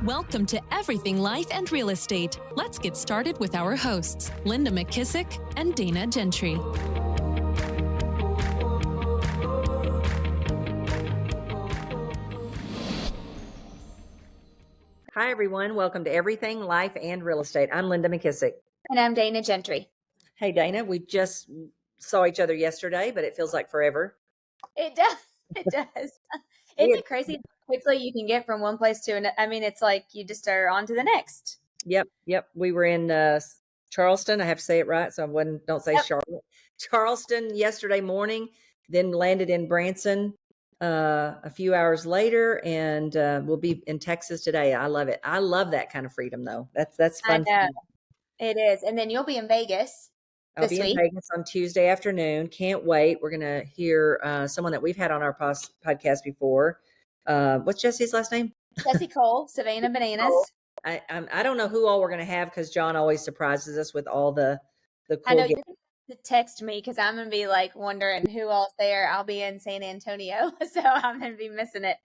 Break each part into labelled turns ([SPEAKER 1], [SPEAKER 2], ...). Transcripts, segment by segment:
[SPEAKER 1] Welcome to Everything Life and Real Estate. Let's get started with our hosts, Linda McKissack and Dana Gentry.
[SPEAKER 2] Hi, everyone. Welcome to Everything Life and Real Estate. I'm Linda McKissack.
[SPEAKER 3] And I'm Dana Gentry.
[SPEAKER 2] Hey, Dana. We just saw each other yesterday, but it feels like forever.
[SPEAKER 3] It does. It does. Isn't it crazy how quickly you can get from one place to another? I mean, it's like you just are on to the next.
[SPEAKER 2] Yep. We were in Charleston. I have to say it right, so I don't say Charlotte. Charleston yesterday morning, then landed in Branson a few hours later, and we'll be in Texas today. I love it. I love that kind of freedom, though. That's fun.
[SPEAKER 3] I know. It is. And then you'll be in Vegas.
[SPEAKER 2] I'll be in Vegas on Tuesday afternoon. Can't wait. We're going to hear someone that we've had on our podcast before. What's Jesse's last name?
[SPEAKER 3] Jesse Cole, Savannah Bananas.
[SPEAKER 2] I don't know who all we're going to have because John always surprises us with all the cool.
[SPEAKER 3] I know you're going to text me because I'm going to be like wondering who else there. I'll be in San Antonio, so I'm going to be missing it.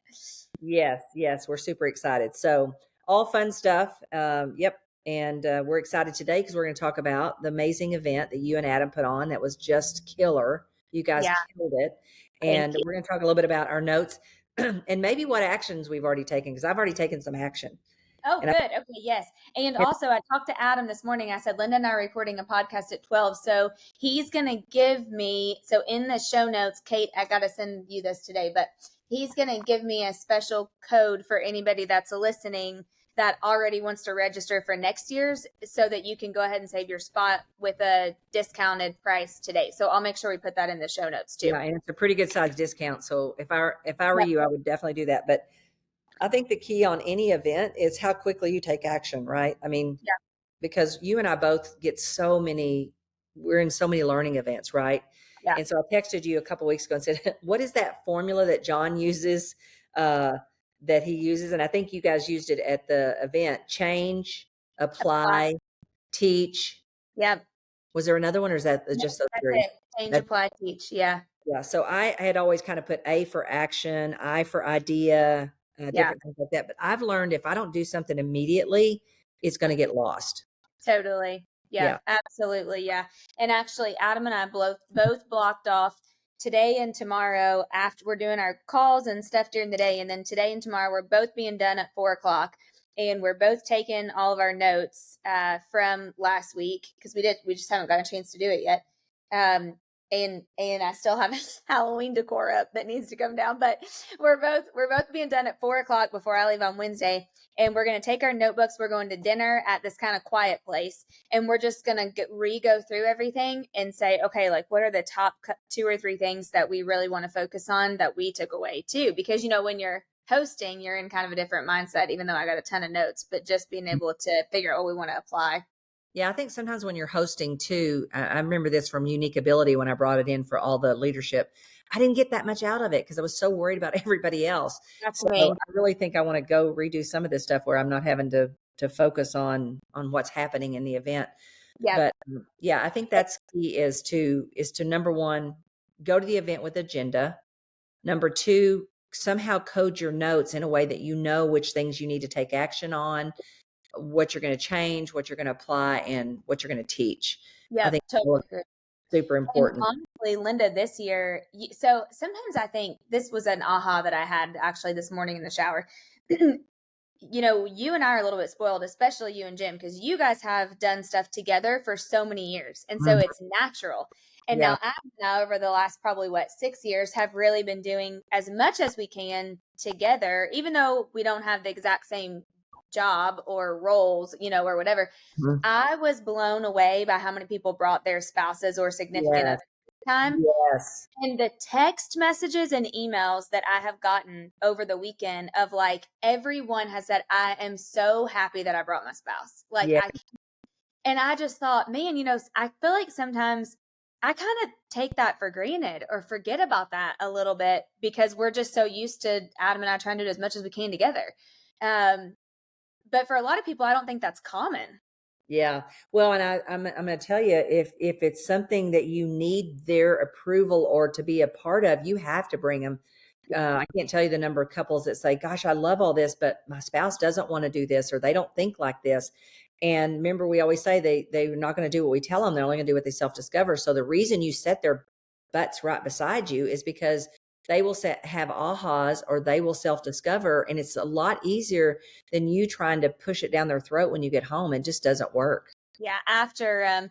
[SPEAKER 2] Yes, we're super excited. So all fun stuff. Yep. And we're excited today because we're going to talk about the amazing event that you and Adam put on that was just killer. You guys killed it. And we're going to talk a little bit about our notes and maybe what actions we've already taken, because I've already taken some action.
[SPEAKER 3] Oh, good. Okay, yes. And also, I talked to Adam this morning. I said, Linda and I are recording a podcast at 12. So he's going to give me, so in the show notes, Kate, I got to send you this today, but he's going to give me a special code for anybody that's listening that already wants to register for next year's, so that you can go ahead and save your spot with a discounted price today. So I'll make sure we put that in the show notes too.
[SPEAKER 2] Yeah, and it's a pretty good size discount. So if I were you, I would definitely do that. But I think the key on any event is how quickly you take action, right? I mean, because you and I both get we're in so many learning events, right? Yeah. And so I texted you a couple of weeks ago and said, what is that formula that John uses, that he uses? And I think you guys used it at the event: change, apply, teach.
[SPEAKER 3] Yep.
[SPEAKER 2] Was there another one, or is that just those three?
[SPEAKER 3] Change, apply, teach. Yeah.
[SPEAKER 2] Yeah. So I had always kind of put A for action, I for idea, different things like that. But I've learned if I don't do something immediately, it's going to get lost.
[SPEAKER 3] Totally. Yeah, absolutely. Yeah. And actually, Adam and I both blocked off today and tomorrow after we're doing our calls and stuff during the day. And then today and tomorrow, we're both being done at 4:00. And we're both taking all of our notes from last week, because we just haven't got a chance to do it yet. And I still have Halloween decor up that needs to come down, but we're both being done at 4:00 before I leave on Wednesday. And we're going to take our notebooks. We're going to dinner at this kind of quiet place, and we're just going to re-go through everything and say, okay, like, what are the top 2 or 3 things that we really want to focus on that we took away too? Because, when you're hosting, you're in kind of a different mindset, even though I got a ton of notes, but just being able to figure out what we want to apply.
[SPEAKER 2] Yeah, I think sometimes when you're hosting too, I remember this from Unique Ability when I brought it in for all the leadership. I didn't get that much out of it because I was so worried about everybody else.
[SPEAKER 3] That's
[SPEAKER 2] so
[SPEAKER 3] me.
[SPEAKER 2] I really think I want to go redo some of this stuff where I'm not having to focus on what's happening in the event. Yeah. But I think that's key is to number one, go to the event with agenda. Number 2, somehow code your notes in a way that you know which things you need to take action on, what you're going to change, what you're going to apply, and what you're going to teach.
[SPEAKER 3] Yeah, I think totally
[SPEAKER 2] super important.
[SPEAKER 3] And honestly, Linda, this year, so sometimes I think this was an aha that I had actually this morning in the shower. You and I are a little bit spoiled, especially you and Jim, because you guys have done stuff together for so many years. And so it's natural. And now Adam and I, over the last probably 6 years, have really been doing as much as we can together, even though we don't have the exact same job or roles, or whatever. I was blown away by how many people brought their spouses or significant others time.
[SPEAKER 2] Yes.
[SPEAKER 3] And the text messages and emails that I have gotten over the weekend of everyone has said, I am so happy that I brought my spouse. And I just thought, man, I feel like sometimes I kind of take that for granted or forget about that a little bit because we're just so used to Adam and I trying to do as much as we can together. But for a lot of people, I don't think that's common.
[SPEAKER 2] Yeah. Well, and I'm going to tell you, if it's something that you need their approval or to be a part of, you have to bring them I can't tell you the number of couples that say, gosh, I love all this, but my spouse doesn't want to do this, or they don't think like this. And remember, we always say they're not going to do what we tell them. They're only going to do what they self-discover. So the reason you set their butts right beside you is because they will have ahas, or they will self-discover. And it's a lot easier than you trying to push it down their throat when you get home. It just doesn't work.
[SPEAKER 3] Yeah, after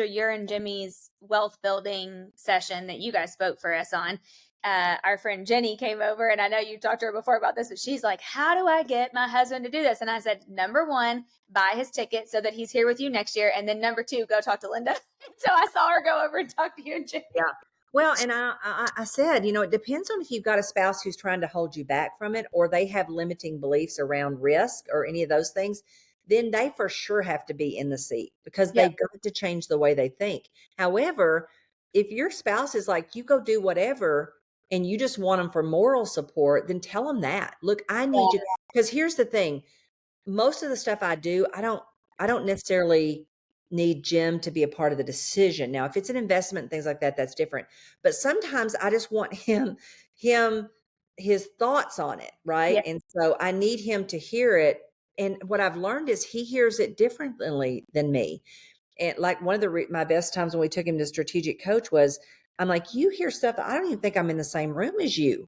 [SPEAKER 3] your and Jimmy's wealth building session that you guys spoke for us on, our friend Jenny came over, and I know you talked to her before about this, but she's like, how do I get my husband to do this? And I said, number one, buy his ticket so that he's here with you next year. And then number two, go talk to Linda. So I saw her go over and talk to you and Jenny.
[SPEAKER 2] Yeah. Well, and I said, it depends on if you've got a spouse who's trying to hold you back from it, or they have limiting beliefs around risk or any of those things. Then they for sure have to be in the seat, because they've got to change the way they think. However, if your spouse is like, you go do whatever, and you just want them for moral support, then tell them that. Look, I need you. Because here's the thing. Most of the stuff I do, I don't necessarily need Jim to be a part of the decision. Now, if it's an investment and things like that, that's different. But sometimes I just want his thoughts on it. Right.
[SPEAKER 3] Yeah.
[SPEAKER 2] And so I need him to hear it. And what I've learned is he hears it differently than me. And like one of my best times when we took him to strategic coach was, I'm like, you hear stuff that I don't even think I'm in the same room as you,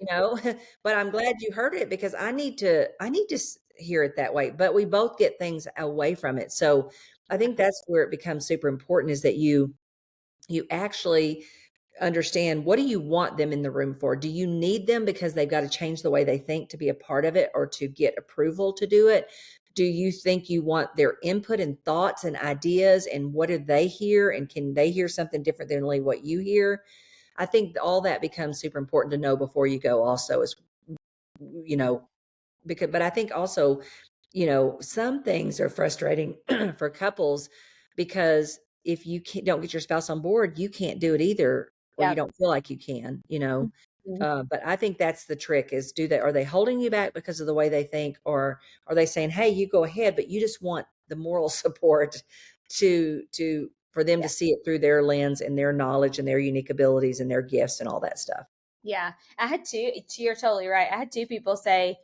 [SPEAKER 2] but I'm glad you heard it, because I need to hear it that way. But we both get things away from it. So I think that's where it becomes super important, is that you actually understand, what do you want them in the room for? Do you need them because they've got to change the way they think to be a part of it, or to get approval to do it? Do you think you want their input and thoughts and ideas, and what do they hear? And can they hear something different than only what you hear? I think all that becomes super important to know before you go also, is, but I think also, some things are frustrating for couples, because if you don't get your spouse on board, you can't do it either, or you don't feel like you can, but I think that's the trick, is are they holding you back because of the way they think, or are they saying, hey, you go ahead, but you just want the moral support for them to see it through their lens and their knowledge and their unique abilities and their gifts and all that stuff.
[SPEAKER 3] Yeah. You're totally right. I had two people say,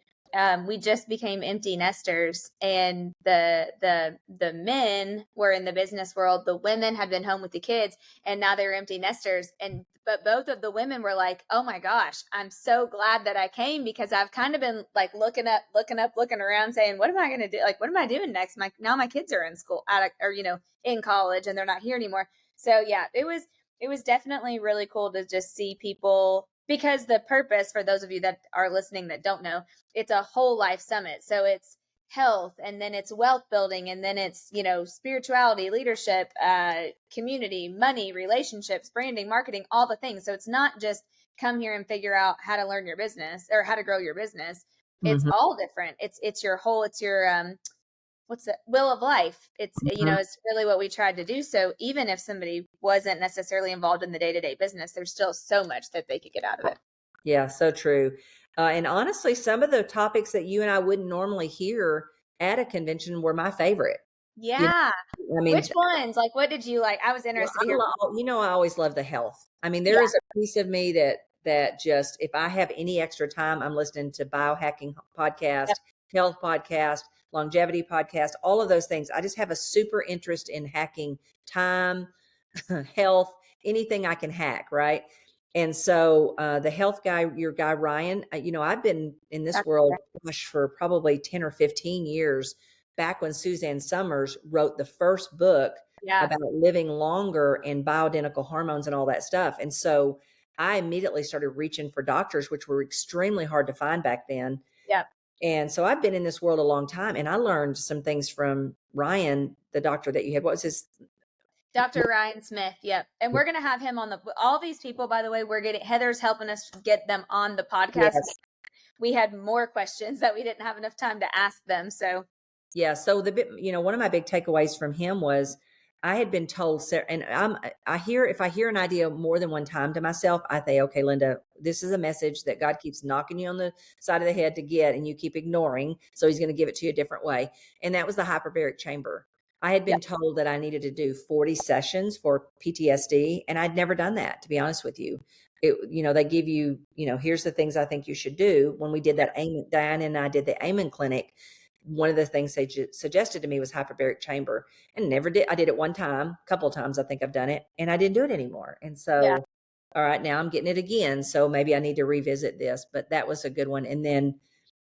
[SPEAKER 3] we just became empty nesters, and the men were in the business world. The women had been home with the kids, and now they're empty nesters. But both of the women were like, oh my gosh, I'm so glad that I came, because I've kind of been like looking around saying, what am I going to do? Like, what am I doing next? Now my kids are in school in college, and they're not here anymore. So yeah, it was definitely really cool to just see people, because the purpose, for those of you that are listening that don't know, it's a whole life summit. So it's health, and then it's wealth building, and then it's, spirituality, leadership, community, money, relationships, branding, marketing, all the things. So it's not just come here and figure out how to learn your business or how to grow your business. It's all different. It's your what's the will of life. It's, it's really what we tried to do. So even if somebody wasn't necessarily involved in the day-to-day business, there's still so much that they could get out of it.
[SPEAKER 2] Yeah, so true. And honestly, some of the topics that you and I wouldn't normally hear at a convention were my favorite.
[SPEAKER 3] Yeah. Which ones? Like, what did you like? I was interested to hear.
[SPEAKER 2] I always love the health. I mean, there is a piece of me that just, if I have any extra time, I'm listening to biohacking podcast, health podcast, longevity podcast, all of those things. I just have a super interest in hacking time, health, anything I can hack. Right. And so the health guy, your guy, Ryan, I've been in this world for probably 10 or 15 years, back when Suzanne Summers wrote the first book about living longer and bioidentical hormones and all that stuff. And so I immediately started reaching for doctors, which were extremely hard to find back then.
[SPEAKER 3] Yeah.
[SPEAKER 2] And so I've been in this world a long time, and I learned some things from Ryan, the doctor that you had. What was his?
[SPEAKER 3] Dr. Ryan Smith. Yep. And we're going to have him on all these people, by the way, Heather's helping us get them on the podcast. Yes. We had more questions that we didn't have enough time to ask them. So,
[SPEAKER 2] yeah. So one of my big takeaways from him was, I had been told, and if I hear an idea more than one time to myself, I say, okay, Linda, this is a message that God keeps knocking you on the side of the head to get, and you keep ignoring. So he's going to give it to you a different way. And that was the hyperbaric chamber. I had been told that I needed to do 40 sessions for PTSD, and I'd never done that, to be honest with you. they give you, here's the things I think you should do. When we did that, Diana and I did the Amen clinic, one of the things they suggested to me was hyperbaric chamber, and never did. I did it one time, a couple of times I think I've done it, and I didn't do it anymore. And so, all right, now I'm getting it again. So maybe I need to revisit this, but that was a good one. And then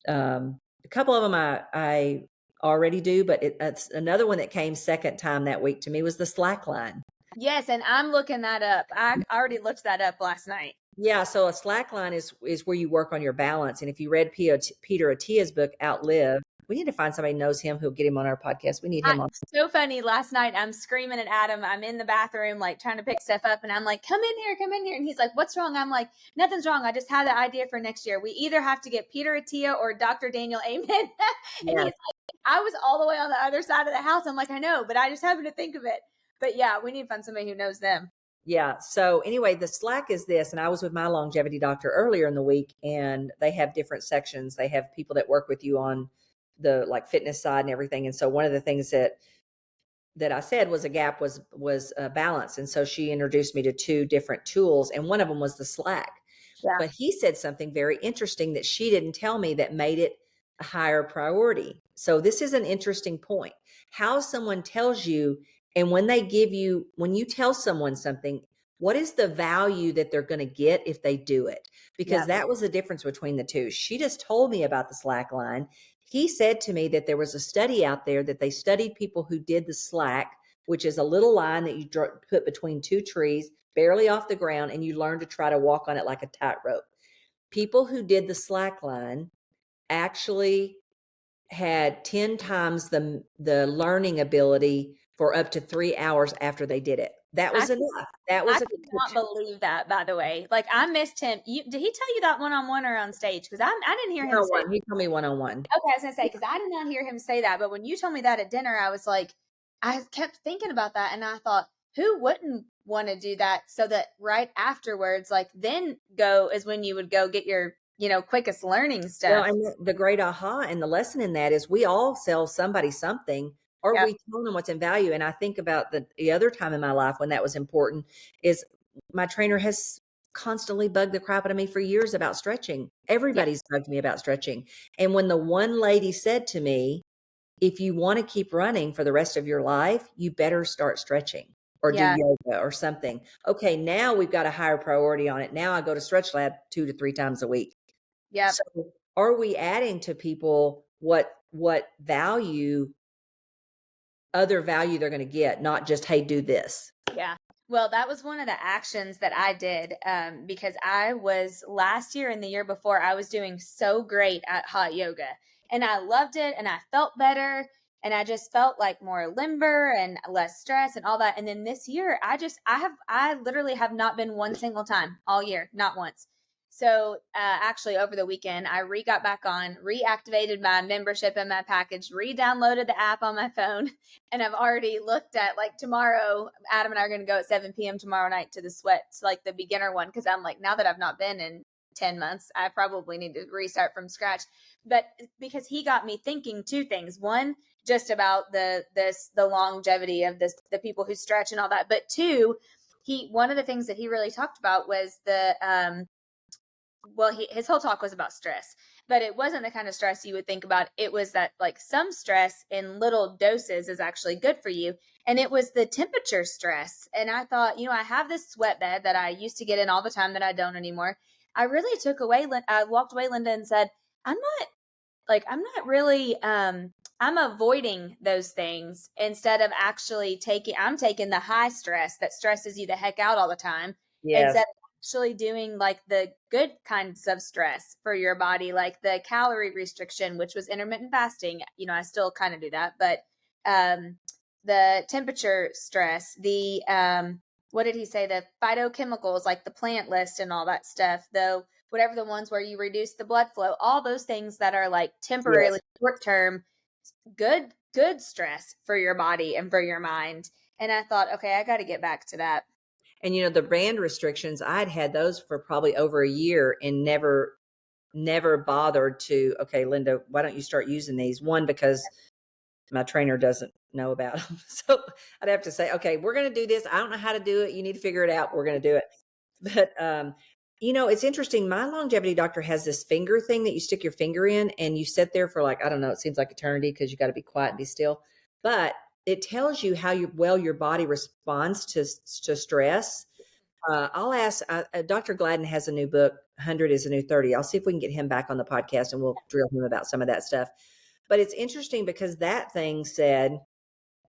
[SPEAKER 2] a couple of them I already do, but it's another one that came second time that week to me was the slack line.
[SPEAKER 3] Yes, and I'm looking that up. I already looked that up last night.
[SPEAKER 2] Yeah, so a slack line is where you work on your balance. And if you read Peter Attia's book, Outlive, we need to find somebody who knows him who'll get him on our podcast. We need him on.
[SPEAKER 3] So funny. Last night, I'm screaming at Adam. I'm in the bathroom, like trying to pick stuff up. And I'm like, come in here. And he's like, what's wrong? I'm like, nothing's wrong. I just had the idea for next year. We either have to get Peter Attia or Dr. Daniel Amen. And he's like, I was all the way on the other side of the house. I'm like, I know, but I just happened to think of it. But yeah, we need to find somebody who knows them.
[SPEAKER 2] Yeah. So anyway, the slack is this, and I was with my longevity doctor earlier in the week, and they have different sections. They have people that work with you on the fitness side and everything. And so one of the things that I said was a gap was balance. And so she introduced me to two different tools, and one of them was the slack. Yeah. But he said something very interesting that she didn't tell me that made it a higher priority. So this is an interesting point. How someone tells you, and when you tell someone something, what is the value that they're going to get if they do it? Because that was the difference between the two. She just told me about the slack line. He said to me that there was a study out there that they studied people who did the slack, which is a little line that you put between two trees, barely off the ground, and you learn to try to walk on it like a tightrope. People who did the slack line actually had 10 times the learning ability for up to 3 hours after they did it. That was enough. That was
[SPEAKER 3] I could not believe that, by the way. Like, I missed him. Did he tell you that one-on-one or on stage? Because I didn't hear him say.
[SPEAKER 2] He told me one-on-one.
[SPEAKER 3] Okay, I was going to say, because I did not hear him say that. But when you told me that at dinner, I was like, I kept thinking about that. And I thought, who wouldn't want to do that? So that right afterwards, then go is when you would go get your quickest learning stuff.
[SPEAKER 2] Well, and the great aha and the lesson in that is we all sell somebody something, or we tell them what's in value. And I think about the other time in my life when that was important is my trainer has constantly bugged the crap out of me for years about stretching. Everybody's bugged me about stretching. And when the one lady said to me, if you want to keep running for the rest of your life, you better start stretching or do yoga or something. Okay, now we've got a higher priority on it. Now I go to Stretch Lab 2 to 3 times a week.
[SPEAKER 3] Yeah.
[SPEAKER 2] So are we adding to people what other value they're going to get, not just, hey, do this?
[SPEAKER 3] Yeah. Well, that was one of the actions that I did because I was last year and the year before, I was doing so great at hot yoga and I loved it and I felt better and I just felt like more limber and less stress and all that. And then this year, I literally have not been one single time all year, not once. So actually over the weekend, I got back on, reactivated my membership and my package, re-downloaded the app on my phone. And I've already looked at tomorrow, Adam and I are going to go at 7 p.m. tomorrow night to the sweats, the beginner one. Cause I'm like, now that I've not been in 10 months, I probably need to restart from scratch. But because he got me thinking two things. One, just about the longevity of the people who stretch and all that. But two, one of the things that he really talked about was his whole talk was about stress, but it wasn't the kind of stress you would think about. It was that some stress in little doses is actually good for you. And it was the temperature stress. And I thought, I have this sweat bed that I used to get in all the time that I don't anymore. I really I walked away, Linda, and said, I'm not really, I'm avoiding those things instead of actually I'm taking the high stress that stresses you the heck out all the time.
[SPEAKER 2] Yes.
[SPEAKER 3] Instead of actually doing the good kinds of stress for your body, like the calorie restriction, which was intermittent fasting. I still kind of do that, but the temperature stress, the what did he say? The phytochemicals, like the plant list and all that stuff, though, whatever the ones where you reduce the blood flow, all those things that are temporarily short term, good stress for your body and for your mind. And I thought, okay, I got to get back to that.
[SPEAKER 2] And, the brand restrictions, I'd had those for probably over a year and never bothered to, okay, Linda, why don't you start using these? One, because my trainer doesn't know about them. So I'd have to say, okay, we're going to do this. I don't know how to do it. You need to figure it out. We're going to do it. But It's interesting. My longevity doctor has this finger thing that you stick your finger in and you sit there for like, I don't know, it seems like eternity because you got to be quiet and be still. But it tells you how well your body responds to stress. I'll ask, Dr. Gladden has a new book, 100 is a New 30. I'll see if we can get him back on the podcast and we'll drill him about some of that stuff. But it's interesting because that thing said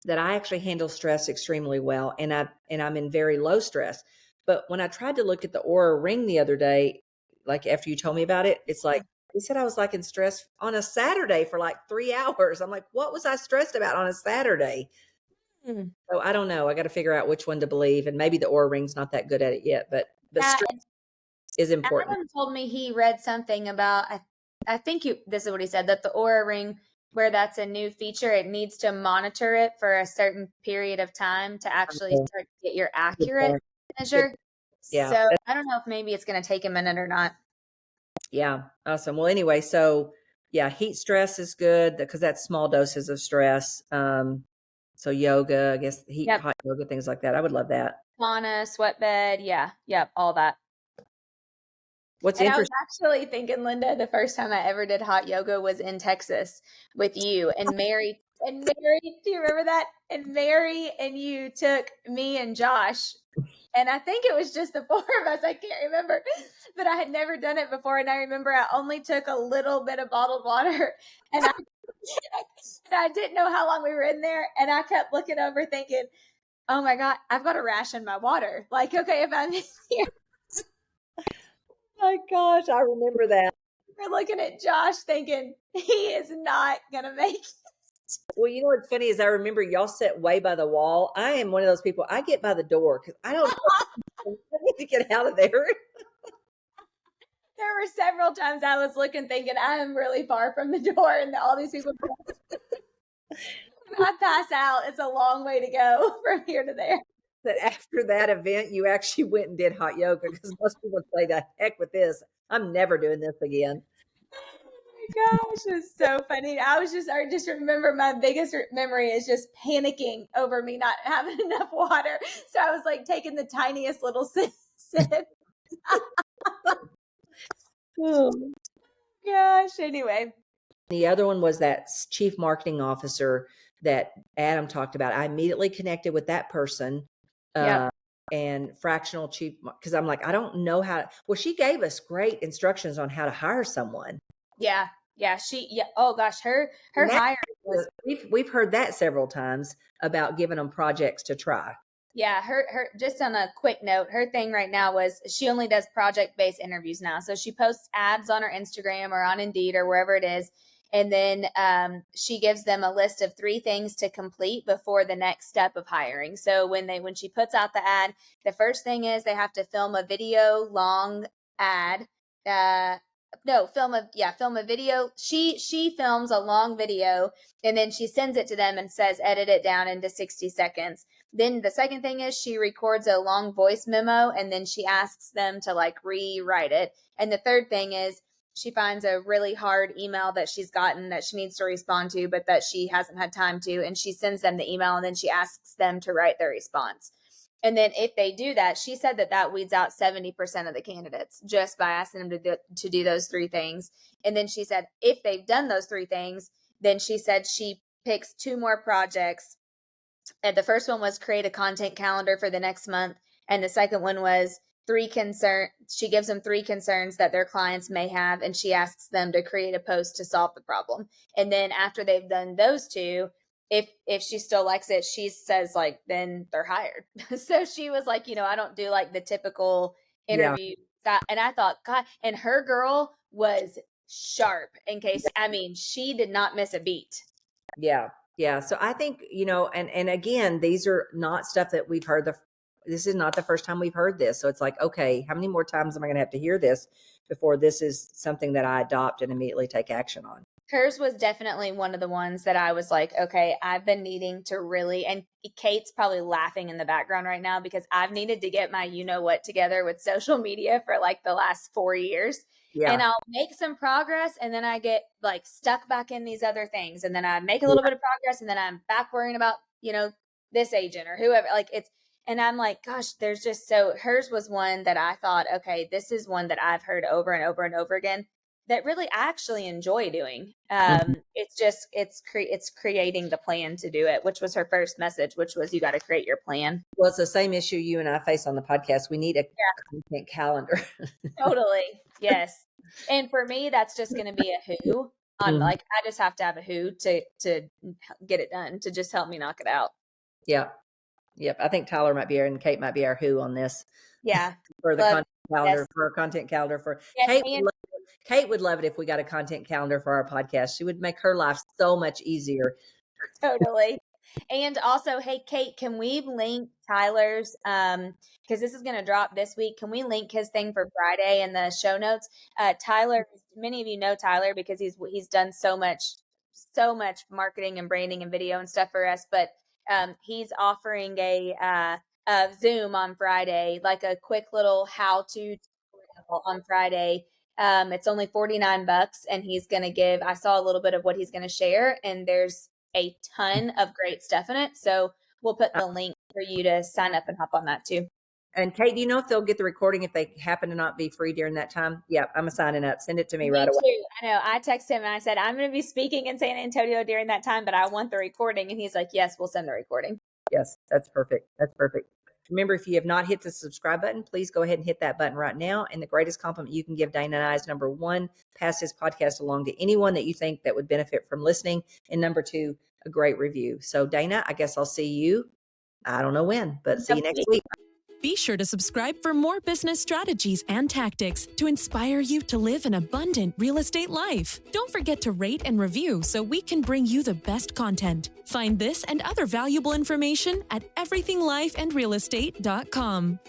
[SPEAKER 2] that I actually handle stress extremely well, and I'm in very low stress. But when I tried to look at the Aura Ring the other day, like after you told me about it, it's like he said I was like in stress on a Saturday for like 3 hours. I'm like, what was I stressed about on a Saturday? So I don't know. I got to figure out which one to believe, and maybe the Aura Ring's not that good at it yet, but stress is important.
[SPEAKER 3] Adam told me he read something about, I think this is what he said, that the Aura Ring, where that's a new feature, it needs to monitor it for a certain period of time to actually start to get your accurate measure.
[SPEAKER 2] Yeah.
[SPEAKER 3] So I don't know if maybe it's going to take a minute or not.
[SPEAKER 2] Yeah. Awesome. Well, anyway, so yeah, heat stress is good because that's small doses of stress. So yoga, I guess hot yoga, things like that. I would love that.
[SPEAKER 3] Sauna, sweat bed. Yeah. Yep. All that.
[SPEAKER 2] What's
[SPEAKER 3] and
[SPEAKER 2] interesting?
[SPEAKER 3] I was actually thinking, Linda, the first time I ever did hot yoga was in Texas with you and Mary. And Mary, do you remember that? And Mary and you took me and Josh. And I think it was just the four of us. I can't remember. But I had never done it before. And I remember I only took a little bit of bottled water. And I didn't know how long we were in there. And I kept looking over thinking, oh my God, I've got to ration my water. Like, okay, if I'm here.
[SPEAKER 2] My gosh, I remember that.
[SPEAKER 3] We're looking at Josh thinking he is not going to make it.
[SPEAKER 2] Well, you know what's funny is I remember y'all sat way by the wall. I am one of those people. I get by the door because I don't know I need to get out of there.
[SPEAKER 3] There were several times I was looking thinking I am really far from the door and all these people. I pass out. It's a long way to go from here to there.
[SPEAKER 2] That after that event, you actually went and did hot yoga because most people say, the heck with this. I'm never doing this again.
[SPEAKER 3] Oh my gosh, it's so funny. I just remember my biggest memory is just panicking over me not having enough water. So I was like taking the tiniest little sip. Oh gosh. Anyway.
[SPEAKER 2] The other one was that chief marketing officer that Adam talked about. I immediately connected with that person. And fractional chief, because I'm like, I don't know how. Well, she gave us great instructions on how to hire someone.
[SPEAKER 3] Yeah. Oh gosh, her hire was.
[SPEAKER 2] We've heard that several times about giving them projects to try.
[SPEAKER 3] Yeah, her just on a quick note, her thing right now was she only does project-based interviews now. So she posts ads on her Instagram or on Indeed or wherever it is. And then she gives them a list of 3 things to complete before the next step of hiring. So when she puts out the ad, the first thing is they have to film a video long ad. Film a video. She films a long video and then she sends it to them and says, edit it down into 60 seconds. Then the second thing is she records a long voice memo and then she asks them to like rewrite it. And the third thing is she finds a really hard email that she's gotten that she needs to respond to, but that she hasn't had time to. And she sends them the email and then she asks them to write their response. And then if they do that, she said that weeds out 70% of the candidates just by asking them to do those 3 things. And then she said, if they've done those 3 things, then she said she picks 2 more projects. And the first one was create a content calendar for the next month. And the second one was she gives them 3 concerns that their clients may have, and she asks them to create a post to solve the problem. And then after they've done those 2, if she still likes it, she says like, then they're hired. So she was like, I don't do like the typical interview. Yeah. And I thought, God, and her girl was sharp she did not miss a beat.
[SPEAKER 2] Yeah. Yeah. So I think, and again, these are not stuff that we've heard. This is not the first time we've heard this. So it's like, okay, how many more times am I going to have to hear this before this is something that I adopt and immediately take action on?
[SPEAKER 3] Hers was definitely one of the ones that I was like, okay, I've been needing to really, and Kate's probably laughing in the background right now because I've needed to get my what together with social media for like the last 4 years. Yeah. And I'll make some progress and then I get like stuck back in these other things. And then I make a little bit of progress and then I'm back worrying about, this agent or whoever. Like And I'm like, gosh, hers was one that I thought, okay, this is one that I've heard over and over and over again that really I actually enjoy doing. It's creating the plan to do it, which was her first message, which was you got to create your plan.
[SPEAKER 2] Well, it's the same issue you and I face on the podcast. We need a content calendar.
[SPEAKER 3] Totally. Yes. And for me, that's just going to be a who. Like I just have to have a who to get it done, to just help me knock it out.
[SPEAKER 2] Yeah. Yep. I think Tyler might be and Kate might be our who on this.
[SPEAKER 3] Yeah.
[SPEAKER 2] For the content calendar, for a content calendar for Kate. Kate would love it if we got a content calendar for our podcast. She would make her life so much easier.
[SPEAKER 3] Totally. And also, hey, Kate, can we link Tyler's, because this is going to drop this week. Can we link his thing for Friday in the show notes? Tyler, many of you know Tyler because he's done so much marketing and branding and video and stuff for us, but he's offering a Zoom on Friday, like a quick little how-to on Friday. It's only $49 and he's going to give, I saw a little bit of what he's going to share, and there's a ton of great stuff in it. So we'll put the link for you to sign up and hop on that too.
[SPEAKER 2] And Kate, do you know if they'll get the recording if they happen to not be free during that time? Yeah, I'm signing up. Send it to me right away.
[SPEAKER 3] Too. I know. I texted him and I said, I'm going to be speaking in San Antonio during that time, but I want the recording. And he's like, yes, we'll send the recording.
[SPEAKER 2] Yes, that's perfect. That's perfect. Remember, if you have not hit the subscribe button, please go ahead and hit that button right now. And the greatest compliment you can give Dana and I is, number one, pass this podcast along to anyone that you think that would benefit from listening. And number two, a great review. So Dana, I guess I'll see you. I don't know when, but see you next week.
[SPEAKER 1] Be sure to subscribe for more business strategies and tactics to inspire you to live an abundant real estate life. Don't forget to rate and review so we can bring you the best content. Find this and other valuable information at everythinglifeandrealestate.com.